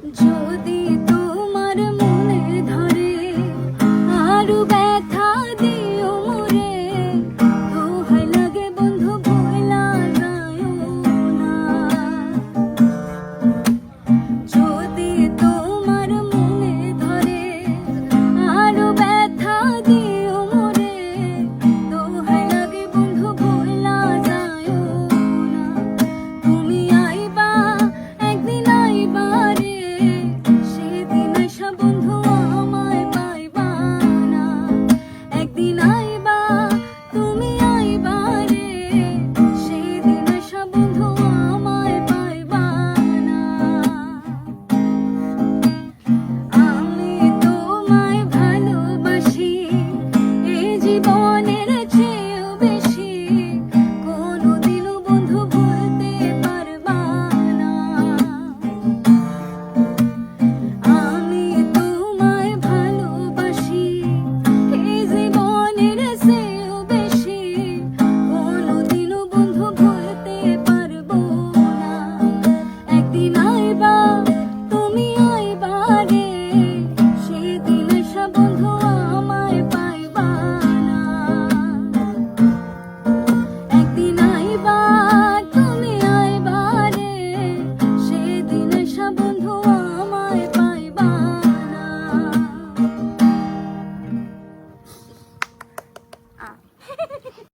যদি তোমার মনে ধরে আরো ব্যথা দিও মোরে, দোহাই লাগে বন্ধু ভুলা যায়ও না। যদি তোমার মনে ধরে আরো ব্যথা দিও মোরে, দোহাই লাগে বন্ধু ভুলা যায়ও না। তুমি আইবা একদিন আইবা রে, সেদিন আইসা বন্ধু আমায় পাইবা না। একদিন আইবা তুমি আইবা রে, সেদিন আইসা বন্ধু আমায় পাইবা না। আমি তোমায় ভালোবাসি এই জীবনের চেয়েও বেশি, কোনোদিনও বন্ধু ভুলতে পারবা না। আমি তোমায় ভালোবাসি এই জীবনের চেয়েও বেশি, কোনোদিনও বন্ধু ভুলতে পারবো না। একদিন আইবা তুমি আইবা রে, সেদিন আইসা বন্ধু